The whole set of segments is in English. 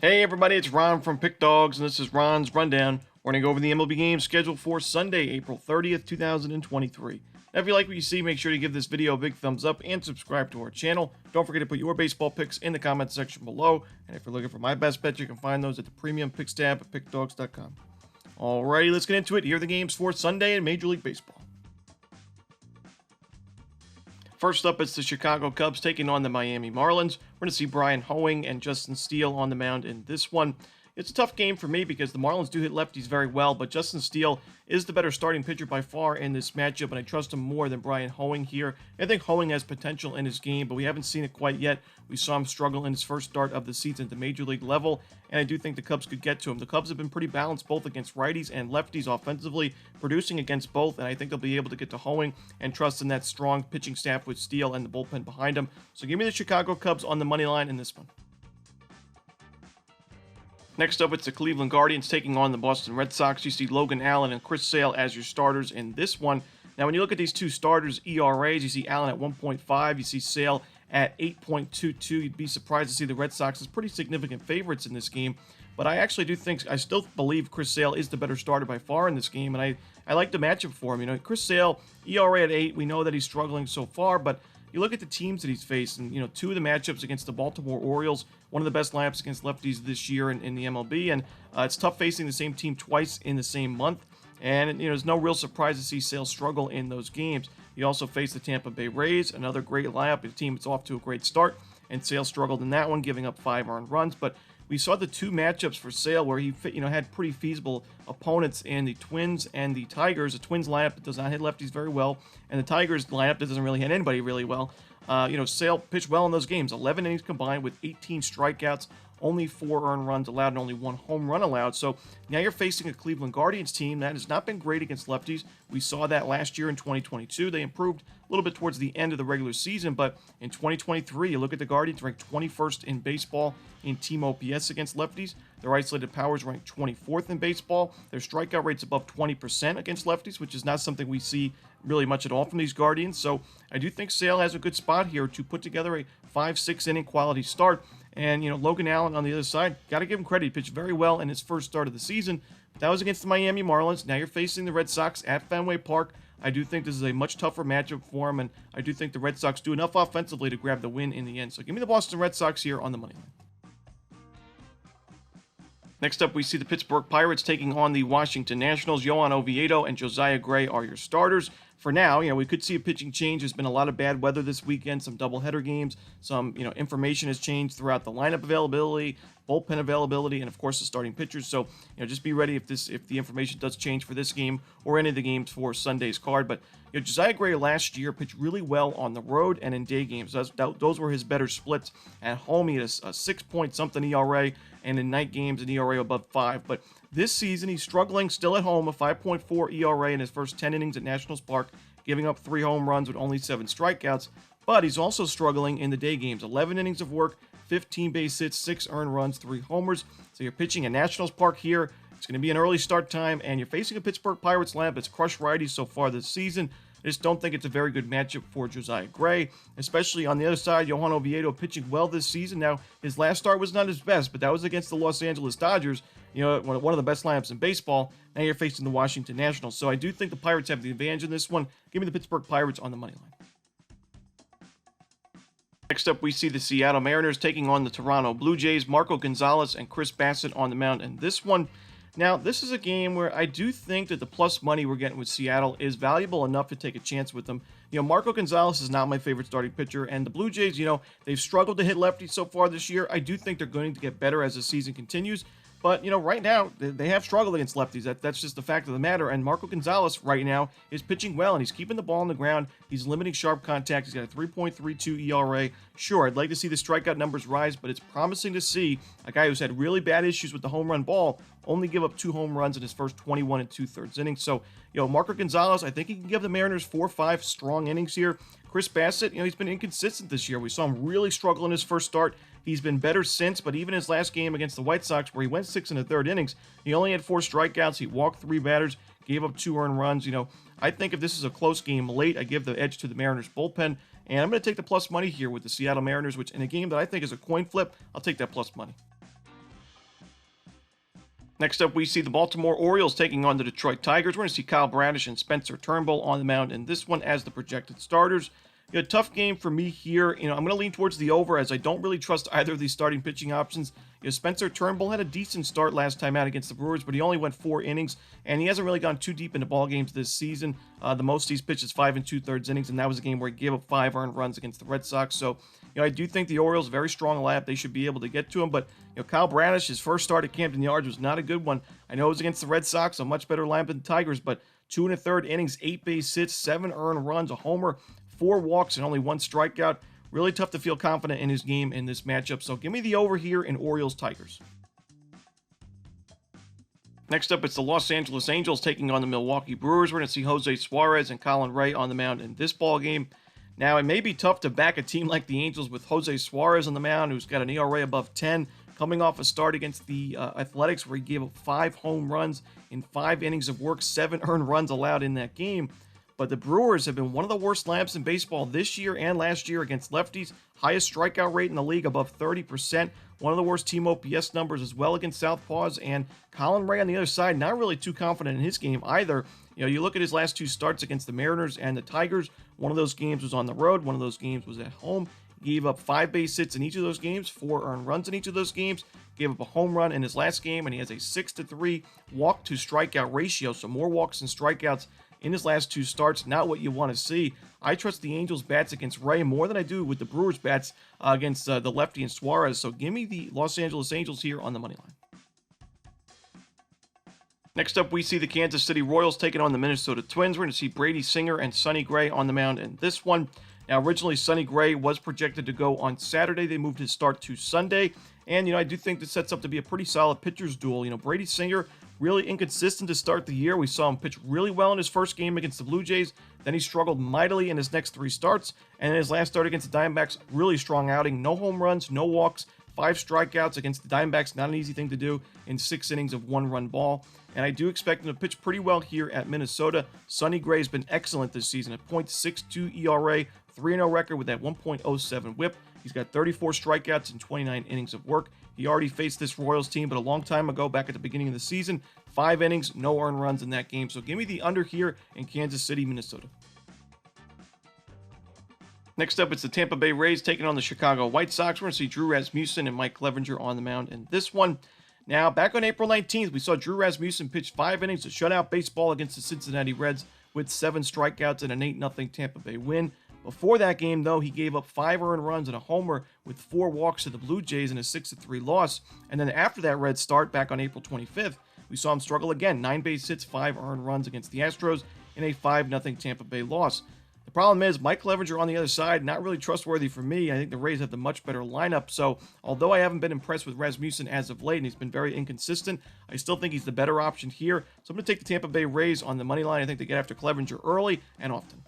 Hey everybody, it's Ron from Pick Dawgz, and this is Ron's Rundown. We're going to go over the MLB games scheduled for Sunday, April 30th, 2023. Now, if you like what you see, make sure to give this video a big thumbs up and subscribe to our channel. Don't forget to put your baseball picks in the comments section below. And if you're looking for my best bets, you can find those at the premium picks tab at pickdawgz.com. Alrighty, let's get into it. Here are the games for Sunday in Major League Baseball. First up, it's the Chicago Cubs taking on the Miami Marlins. We're going to see Brian Hoeing and Justin Steele on the mound in this one. It's a tough game for me because the Marlins do hit lefties very well, but Justin Steele is the better starting pitcher by far in this matchup, and I trust him more than Brian Hoeing here. I think Hoeing has potential in his game, but we haven't seen it quite yet. We saw him struggle in his first start of the season at the Major League level, and I do think the Cubs could get to him. The Cubs have been pretty balanced both against righties and lefties offensively, producing against both, and I think they'll be able to get to Hoeing and trust in that strong pitching staff with Steele and the bullpen behind him. So give me the Chicago Cubs on the money line in this one. Next up, it's the Cleveland Guardians taking on the Boston Red Sox. You see Logan Allen and Chris Sale as your starters in this one. Now, when you look at these two starters' ERAs, you see Allen at 1.5, you see Sale at 8.22. You'd be surprised to see the Red Sox as pretty significant favorites in this game. But I actually do think, I still believe Chris Sale is the better starter by far in this game, and I like the matchup for him. You know, Chris Sale, ERA at 8, we know that he's struggling so far, but you look at the teams that he's faced, and, you know, two of the matchups against the Baltimore Orioles, one of the best lineups against lefties this year in the MLB, and it's tough facing the same team twice in the same month, and, you know, there's no real surprise to see Sale struggle in those games. He also faced the Tampa Bay Rays, another great lineup, a team that's off to a great start, and Sale struggled in that one, giving up 5 earned runs, but we saw the two matchups for Sale where he had pretty feasible opponents in the Twins and the Tigers. The Twins lineup that does not hit lefties very well, and the Tigers lineup that doesn't really hit anybody really well. Sale pitched well in those games. 11 innings combined with 18 strikeouts, only 4 earned runs allowed, and only 1 home run allowed. So now you're facing a Cleveland Guardians team that has not been great against lefties. We saw that last year in 2022. They improved a little bit towards the end of the regular season, but in 2023, you look at the Guardians ranked 21st in baseball in team OPS against lefties. Their isolated powers ranked 24th in baseball. Their strikeout rate's above 20% against lefties, which is not something we see really much at all from these Guardians. So I do think Sale has a good spot here to put together a 5-6 inning quality start. And, you know, Logan Allen on the other side, got to give him credit. He pitched very well in his first start of the season. But that was against the Miami Marlins. Now you're facing the Red Sox at Fenway Park. I do think this is a much tougher matchup for him, and I do think the Red Sox do enough offensively to grab the win in the end. So give me the Boston Red Sox here on the money line. Next up, we see the Pittsburgh Pirates taking on the Washington Nationals. Johan Oviedo and Josiah Gray are your starters. For now, you know, we could see a pitching change. There's been a lot of bad weather this weekend, some doubleheader games, some, you know, information has changed throughout the lineup availability, bullpen availability, and of course the starting pitchers. So, you know, just be ready if the information does change for this game or any of the games for Sunday's card. But, you know, Josiah Gray last year pitched really well on the road and in day games. Those were his better splits. At home, he had a 6-point-something ERA, and in night games, an ERA above 5. But this season, he's struggling still at home, a 5.4 ERA in his first 10 innings at Nationals Park, giving up 3 home runs with only 7 strikeouts. But he's also struggling in the day games. 11 innings of work, 15 base hits, 6 earned runs, 3 homers. So you're pitching at Nationals Park here. It's going to be an early start time, and you're facing a Pittsburgh Pirates lineup that's crushed righties so far this season. I just don't think it's a very good matchup for Josiah Gray, especially on the other side. Johan Oviedo pitching well this season. Now, his last start was not his best, but that was against the Los Angeles Dodgers, you know, one of the best lineups in baseball. Now you're facing the Washington Nationals. So I do think the Pirates have the advantage in this one. Give me the Pittsburgh Pirates on the money line. Next up, we see the Seattle Mariners taking on the Toronto Blue Jays. Marco Gonzalez and Chris Bassett on the mound in this one. Now, this is a game where I do think that the plus money we're getting with Seattle is valuable enough to take a chance with them. You know, Marco Gonzalez is not my favorite starting pitcher, and the Blue Jays, you know, they've struggled to hit lefties so far this year. I do think they're going to get better as the season continues. But, you know, right now, they have struggled against lefties. That's just the fact of the matter. And Marco Gonzalez right now is pitching well, and he's keeping the ball on the ground. He's limiting sharp contact. He's got a 3.32 ERA. Sure, I'd like to see the strikeout numbers rise, but it's promising to see a guy who's had really bad issues with the home run ball only give up 2 home runs in his first 21 2/3 innings. So, you know, Marco Gonzalez, I think he can give the Mariners 4 or 5 strong innings here. Chris Bassett, you know, he's been inconsistent this year. We saw him really struggle in his first start. He's been better since, but even his last game against the White Sox, where he went 6 1/3 innings, he only had 4 strikeouts. He walked 3 batters, gave up 2 earned runs. You know, I think if this is a close game late, I give the edge to the Mariners bullpen, and I'm going to take the plus money here with the Seattle Mariners, which in a game that I think is a coin flip, I'll take that plus money. Next up, we see the Baltimore Orioles taking on the Detroit Tigers. We're going to see Kyle Bradish and Spencer Turnbull on the mound in this one as the projected starters. A tough game for me here. I'm going to lean towards the over as I don't really trust either of these starting pitching options. Spencer Turnbull had a decent start last time out against the Brewers, but he only went 4 innings, and he hasn't really gone too deep into ball games this season. The most he's pitched is 5 2/3 innings, and that was a game where he gave up 5 earned runs against the Red Sox. So, I do think the Orioles very strong lineup. They should be able to get to him, but Kyle Bradish, his first start at Camden Yards was not a good one. I know it was against the Red Sox, a much better lineup than the Tigers, but 2 1/3 innings, 8 base hits, 7 earned runs, a homer, 4 walks, and only 1 strikeout. Really tough to feel confident in his game in this matchup. So give me the over here in Orioles-Tigers. Next up, it's the Los Angeles Angels taking on the Milwaukee Brewers. We're going to see Jose Suarez and Colin Ray on the mound in this ball game. Now, it may be tough to back a team like the Angels with Jose Suarez on the mound, who's got an ERA above 10, coming off a start against the Athletics where he gave up 5 home runs in 5 innings of work, 7 earned runs allowed in that game. But the Brewers have been one of the worst lineups in baseball this year and last year against lefties. Highest strikeout rate in the league, above 30%. One of the worst team OPS numbers as well against southpaws. And Colin Ray on the other side, not really too confident in his game either. You look at his last 2 starts against the Mariners and the Tigers. One of those games was on the road. One of those games was at home. He gave up 5 base hits in each of those games, 4 earned runs in each of those games. Gave up a home run in his last game, and he has a 6-3 walk to strikeout ratio. So more walks and strikeouts in his last 2 starts. Not what you want to see. I trust the Angels' bats against Ray more than I do with the Brewers' bats against the lefty and Suarez. So give me the Los Angeles Angels here on the money line. Next up, we see the Kansas City Royals taking on the Minnesota Twins. We're going to see Brady Singer and Sonny Gray on the mound in this one. Now, originally, Sonny Gray was projected to go on Saturday. They moved his start to Sunday. And, I do think this sets up to be a pretty solid pitcher's duel. Brady Singer, really inconsistent to start the year. We saw him pitch really well in his first game against the Blue Jays. Then he struggled mightily in his next 3 starts. And in his last start against the Diamondbacks, really strong outing. No home runs, no walks, 5 strikeouts against the Diamondbacks. Not an easy thing to do in 6 innings of 1-run ball. And I do expect him to pitch pretty well here at Minnesota. Sonny Gray has been excellent this season. At .62 ERA, 3-0 record with that 1.07 whip. He's got 34 strikeouts and 29 innings of work. He already faced this Royals team, but a long time ago, back at the beginning of the season. 5 innings, no earned runs in that game. So give me the under here in Kansas City, Minnesota. Next up, it's the Tampa Bay Rays taking on the Chicago White Sox. We're going to see Drew Rasmussen and Mike Clevenger on the mound in this one. Now, back on April 19th, we saw Drew Rasmussen pitch 5 innings of shutout baseball against the Cincinnati Reds with 7 strikeouts and an 8-0 Tampa Bay win. Before that game, though, he gave up 5 earned runs and a homer with 4 walks to the Blue Jays in a 6-3 loss. And then after that Red start, back on April 25th, we saw him struggle again. 9 base hits, 5 earned runs against the Astros in a 5-0 Tampa Bay loss. The problem is, Mike Clevenger on the other side, not really trustworthy for me. I think the Rays have the much better lineup. So, although I haven't been impressed with Rasmussen as of late, and he's been very inconsistent, I still think he's the better option here. So, I'm going to take the Tampa Bay Rays on the money line. I think they get after Clevenger early and often.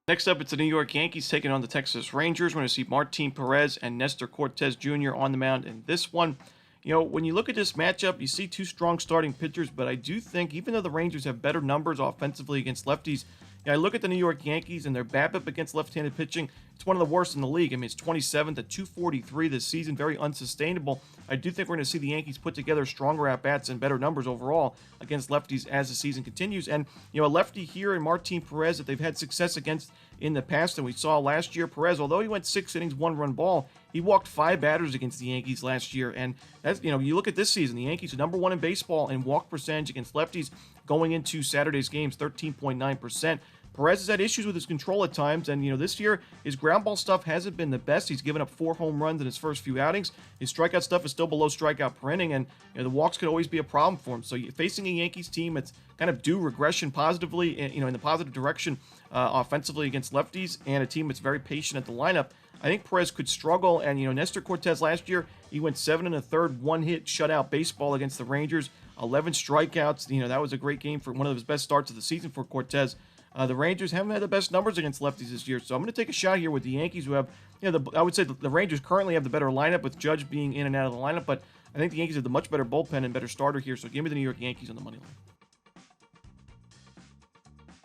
Next up, it's the New York Yankees taking on the Texas Rangers. We're going to see Martin Perez and Nestor Cortez Jr. on the mound in this one. When you look at this matchup, you see 2 strong starting pitchers, but I do think even though the Rangers have better numbers offensively against lefties, I look at the New York Yankees and their BABIP against left-handed pitching. It's one of the worst in the league. I mean, it's 27th at 243 this season, very unsustainable. I do think we're going to see the Yankees put together stronger at-bats and better numbers overall against lefties as the season continues. And, a lefty here in Martin Perez that they've had success against in the past, and we saw last year, Perez, although he went 6 innings, 1-run ball, he walked 5 batters against the Yankees last year. And that's, you look at this season, the Yankees are number 1 in baseball in walk percentage against lefties going into Saturday's games, 13.9%. Perez has had issues with his control at times, and this year his ground ball stuff hasn't been the best. He's given up 4 home runs in his first few outings. His strikeout stuff is still below strikeout per inning, and the walks could always be a problem for him. So facing a Yankees team that's kind of due regression positively, in the positive direction offensively against lefties, and a team that's very patient at the lineup, I think Perez could struggle. And Nestor Cortez last year, he went 7 1/3 1-hit shutout baseball against the Rangers, 11 strikeouts. That was a great game for one of his best starts of the season for Cortez. The Rangers haven't had the best numbers against lefties this year, so I'm going to take a shot here with the Yankees, who have, I would say the Rangers currently have the better lineup with Judge being in and out of the lineup, but I think the Yankees have the much better bullpen and better starter here, so give me the New York Yankees on the money line.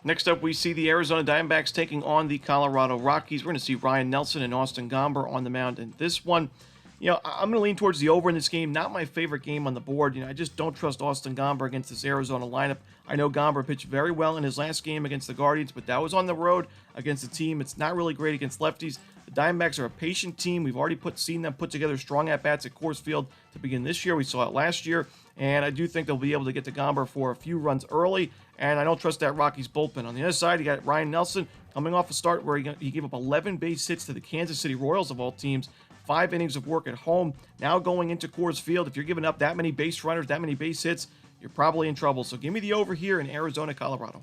Next up, we see the Arizona Diamondbacks taking on the Colorado Rockies. We're going to see Ryan Nelson and Austin Gomber on the mound in this one. I'm going to lean towards the over in this game. Not my favorite game on the board. I just don't trust Austin Gomber against this Arizona lineup. I know Gomber pitched very well in his last game against the Guardians, but that was on the road against a team. It's not really great against lefties. The Diamondbacks are a patient team. We've already seen them put together strong at-bats at Coors Field to begin this year. We saw it last year, and I do think they'll be able to get to Gomber for a few runs early, and I don't trust that Rockies bullpen. On the other side, you got Ryan Nelson coming off a start where he gave up 11 base hits to the Kansas City Royals of all teams. 5 innings of work at home. Now going into Coors Field, if you're giving up that many base runners, that many base hits, you're probably in trouble. So give me the over here in Arizona, Colorado.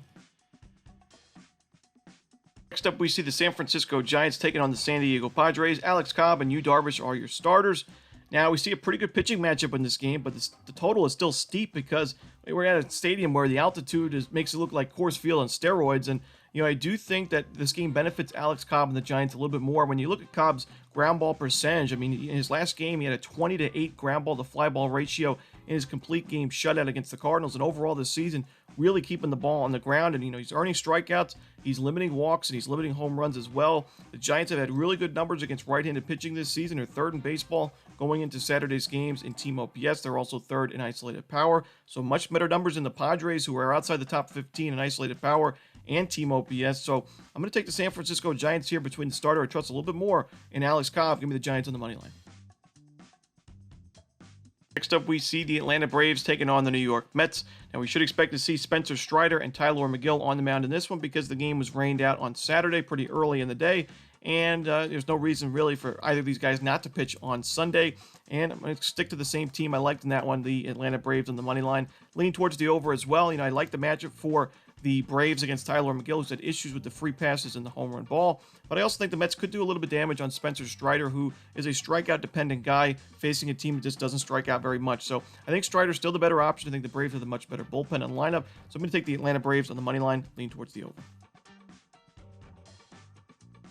Next up, we see the San Francisco Giants taking on the San Diego Padres. Alex Cobb and Yu Darvish are your starters. Now, we see a pretty good pitching matchup in this game, but the total is still steep because we're at a stadium where the altitude makes it look like Coors Field on steroids. And, I do think that this game benefits Alex Cobb and the Giants a little bit more. When you look at Cobb's ground ball percentage, in his last game, he had a 20-8 ground ball to fly ball ratio in his complete game shutout against the Cardinals. And overall this season, really keeping the ball on the ground. And, he's earning strikeouts, he's limiting walks, and he's limiting home runs as well. The Giants have had really good numbers against right-handed pitching this season. They're third in baseball going into Saturday's games in team OPS. They're also third in isolated power. So much better numbers than the Padres, who are outside the top 15 in isolated power and team OPS. So I'm going to take the San Francisco Giants here between the starter. I trust a little bit more in Alex Cobb. Give me the Giants on the money line. Next up, we see the Atlanta Braves taking on the New York Mets. Now, we should expect to see Spencer Strider and Tyler McGill on the mound in this one because the game was rained out on Saturday pretty early in the day. And there's no reason really for either of these guys not to pitch on Sunday. And I'm going to stick to the same team I liked in that one, the Atlanta Braves on the money line. Lean towards the over as well. I like the matchup for the Braves against Tyler McGill, who's had issues with the free passes and the home run ball. But I also think the Mets could do a little bit of damage on Spencer Strider, who is a strikeout-dependent guy facing a team that just doesn't strike out very much. So I think Strider's still the better option. I think the Braves have the much better bullpen and lineup. So I'm going to take the Atlanta Braves on the money line, lean towards the over.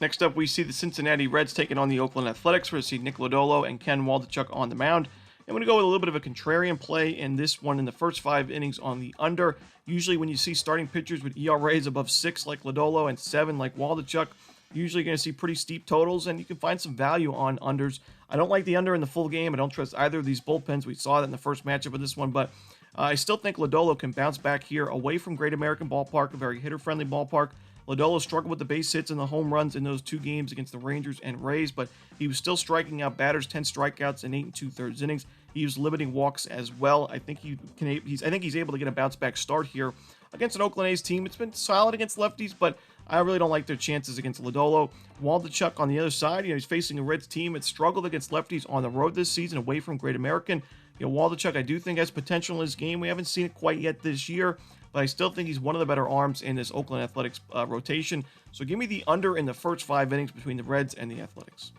Next up, we see the Cincinnati Reds taking on the Oakland Athletics. We're going to see Nick Lodolo and Ken Waldichuk on the mound. I'm going to go with a little bit of a contrarian play in this one in the first 5 innings on the under. Usually when you see starting pitchers with ERAs above 6 like Lodolo and 7 like Waldichuk, usually going to see pretty steep totals, and you can find some value on unders. I don't like the under in the full game. I don't trust either of these bullpens. We saw that in the first matchup of this one, but I still think Lodolo can bounce back here away from Great American Ballpark, a very hitter-friendly ballpark. Lodolo struggled with the base hits and the home runs in those 2 games against the Rangers and Rays, but he was still striking out batters, 10 strikeouts in 8 2/3 innings. He was limiting walks as well. I think he's able to get a bounce back start here against an Oakland A's team. It's been solid against lefties, but I really don't like their chances against Lodolo. Waldichuk on the other side, he's facing a Reds team that struggled against lefties on the road this season away from Great American. Waldichuk, I do think has potential in his game. We haven't seen it quite yet this year, but I still think he's one of the better arms in this Oakland Athletics rotation. So give me the under in the first 5 innings between the Reds and the Athletics.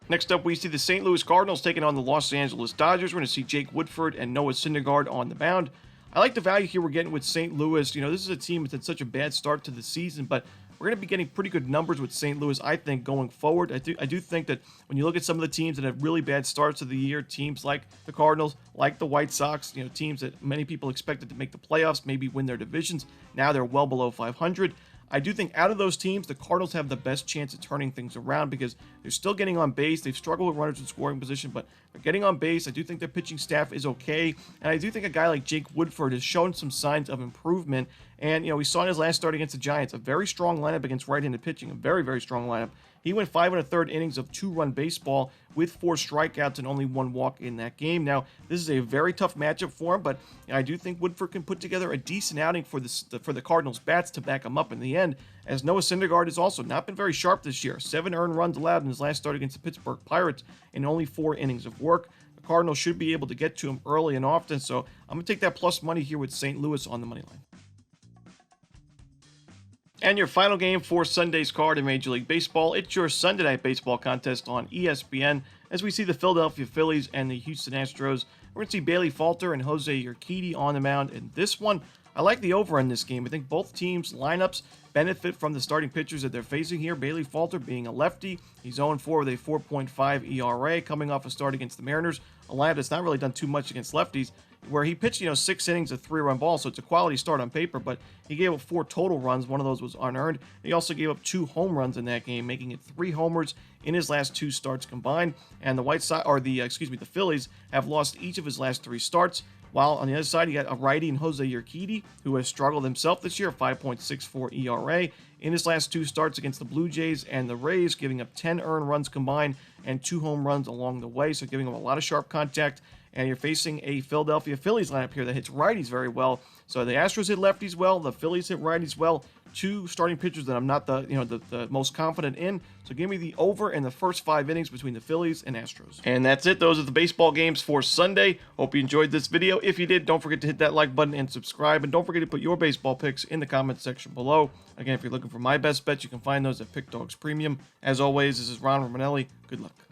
Next up, we see the St. Louis Cardinals taking on the Los Angeles Dodgers. We're going to see Jake Woodford and Noah Syndergaard on the mound. I like the value here we're getting with St. Louis. This is a team that's had such a bad start to the season, but we're going to be getting pretty good numbers with St. Louis, I think, going forward. I do think that when you look at some of the teams that have really bad starts of the year, teams like the Cardinals, like the White Sox, teams that many people expected to make the playoffs, maybe win their divisions, now they're well below 500. I do think out of those teams, the Cardinals have the best chance of turning things around because they're still getting on base. They've struggled with runners in scoring position, but they're getting on base. I do think their pitching staff is okay, and I do think a guy like Jake Woodford has shown some signs of improvement. And, we saw in his last start against the Giants, a very strong lineup against right-handed pitching, a very, very strong lineup. He went 5 1/3 innings of 2-run baseball with 4 strikeouts and only 1 walk in that game. Now, this is a very tough matchup for him, but I do think Woodford can put together a decent outing for the Cardinals' bats to back him up in the end, as Noah Syndergaard has also not been very sharp this year. 7 earned runs allowed in his last start against the Pittsburgh Pirates in only 4 innings of work. The Cardinals should be able to get to him early and often, so I'm going to take that plus money here with St. Louis on the money line. And your final game for Sunday's card in Major League Baseball, it's your Sunday Night Baseball contest on ESPN as we see the Philadelphia Phillies and the Houston Astros. We're going to see Bailey Falter and Jose Urquidy on the mound in this one. I like the over in this game. I think both teams' lineups benefit from the starting pitchers that they're facing here. Bailey Falter being a lefty. He's 0-4 with a 4.5 ERA coming off a start against the Mariners, a lineup that's not really done too much against lefties. where he pitched, 6 innings of 3-run ball, so it's a quality start on paper, but he gave up 4 total runs. One of those was unearned. He also gave up 2 home runs in that game, making it 3 homers in his last 2 starts combined. And the Phillies have lost each of his last 3 starts. While on the other side, you got a righty in Jose Urquidy, who has struggled himself this year, 5.64 ERA in his last 2 starts against the Blue Jays and the Rays, giving up 10 earned runs combined and 2 home runs along the way, so giving him a lot of sharp contact. And you're facing a Philadelphia Phillies lineup here that hits righties very well. So the Astros hit lefties well, the Phillies hit righties well. 2 starting pitchers that I'm not the most confident in. So give me the over in the first 5 innings between the Phillies and Astros. And that's it. Those are the baseball games for Sunday. Hope you enjoyed this video. If you did, don't forget to hit that like button and subscribe. And don't forget to put your baseball picks in the comments section below. Again, if you're looking for my best bets, you can find those at Pick Dawgz Premium. As always, this is Ron Romanelli. Good luck.